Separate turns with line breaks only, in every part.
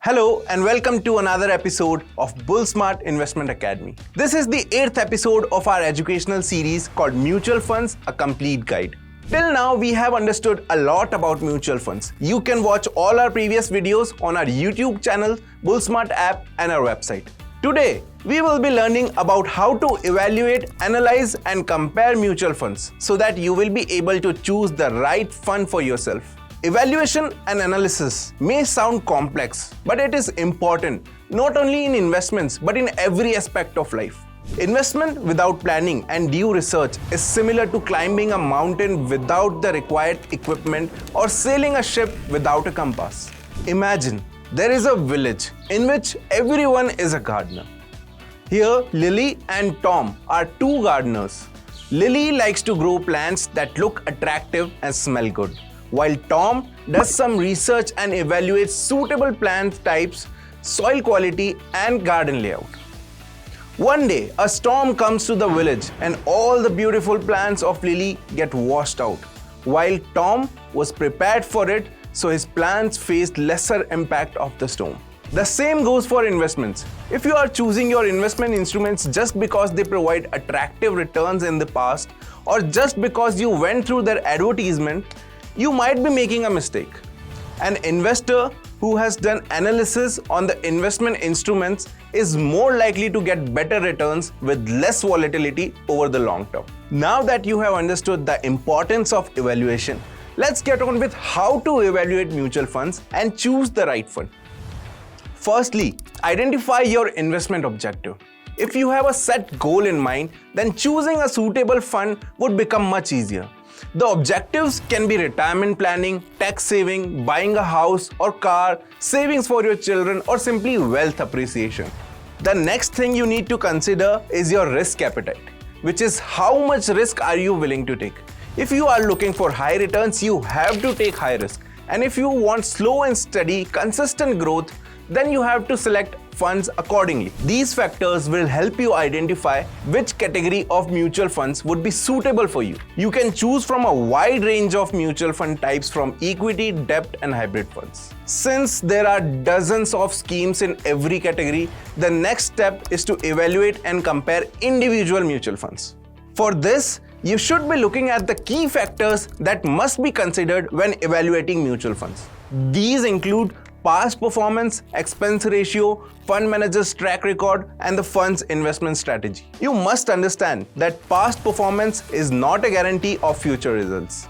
Hello and welcome to another episode of Bullsmart Investment Academy. This is the 8th episode of our educational series called Mutual Funds, a Complete Guide. Till now, we have understood a lot about mutual funds. You can watch all our previous videos on our YouTube channel, Bullsmart app and our website. Today, we will be learning about how to evaluate, analyze and compare mutual funds so that you will be able to choose the right fund for yourself. Evaluation and analysis may sound complex, but it is important not only in investments but in every aspect of life. Investment without planning and due research is similar to climbing a mountain without the required equipment or sailing a ship without a compass. Imagine there is a village in which everyone is a gardener. Here, Lily and Tom are two gardeners. Lily likes to grow plants that look attractive and smell good, while Tom does some research and evaluates suitable plant types, soil quality and garden layout. One day, a storm comes to the village and all the beautiful plants of Lily get washed out, while Tom was prepared for it, so his plants faced lesser impact of the storm. The same goes for investments. If you are choosing your investment instruments just because they provide attractive returns in the past or just because you went through their advertisement, you might be making a mistake. An investor who has done analysis on the investment instruments is more likely to get better returns with less volatility over the long term. Now that you have understood the importance of evaluation, let's get on with how to evaluate mutual funds and choose the right fund. Firstly, identify your investment objective. If you have a set goal in mind, then choosing a suitable fund would become much easier. The objectives can be retirement planning, tax saving, buying a house or car, savings for your children, or simply wealth appreciation. The next thing you need to consider is your risk appetite, which is how much risk are you willing to take. If you are looking for high returns, you have to take high risk. And if you want slow and steady, consistent growth, then you have to select funds accordingly. These factors will help you identify which category of mutual funds would be suitable for you. You can choose from a wide range of mutual fund types from equity, debt and hybrid funds. Since there are dozens of schemes in every category, the next step is to evaluate and compare individual mutual funds. For this, you should be looking at the key factors that must be considered when evaluating mutual funds. These include past performance, expense ratio, fund manager's track record, and the fund's investment strategy. You must understand that past performance is not a guarantee of future results.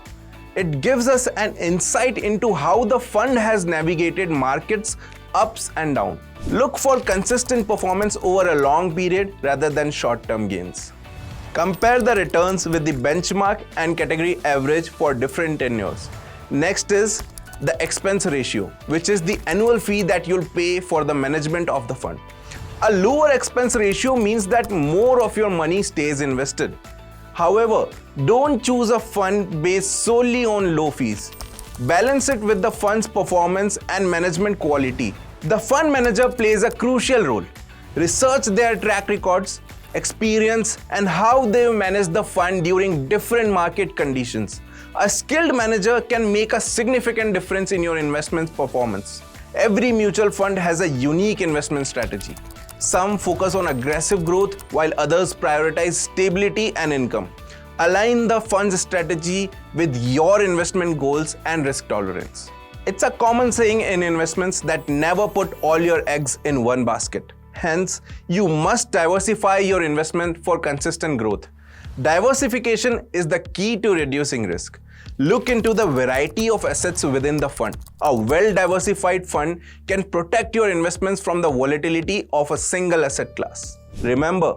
It gives us an insight into how the fund has navigated markets ups and downs. Look for consistent performance over a long period rather than short-term gains. Compare the returns with the benchmark and category average for different tenures. Next is the expense ratio, which is the annual fee that you'll pay for the management of the fund. A lower expense ratio means that more of your money stays invested. However, don't choose a fund based solely on low fees. Balance it with the fund's performance and management quality. The fund manager plays a crucial role. Research their track records, experience, and how they manage the fund during different market conditions. A skilled manager can make a significant difference in your investment performance. Every mutual fund has a unique investment strategy. Some focus on aggressive growth while others prioritize stability and income. Align the fund's strategy with your investment goals and risk tolerance. It's a common saying in investments that never put all your eggs in one basket. Hence, you must diversify your investment for consistent growth. Diversification is the key to reducing risk. Look into the variety of assets within the fund. A well-diversified fund can protect your investments from the volatility of a single asset class. Remember,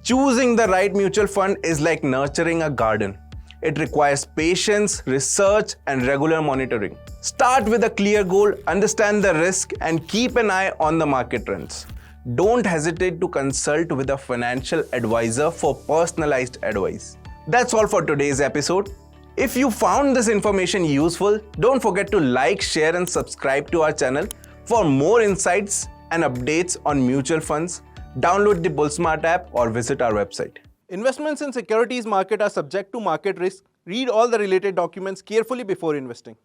choosing the right mutual fund is like nurturing a garden. It requires patience, research, and regular monitoring. Start with a clear goal, understand the risk, and keep an eye on the market trends. Don't hesitate to consult with a financial advisor for personalized advice. That's all for today's episode. If you found this information useful, don't forget to like, share, and subscribe to our channel. For more insights and updates on mutual funds, download the Bullsmart app or visit our website. Investments in securities market are subject to market risk. Read all the related documents carefully before investing.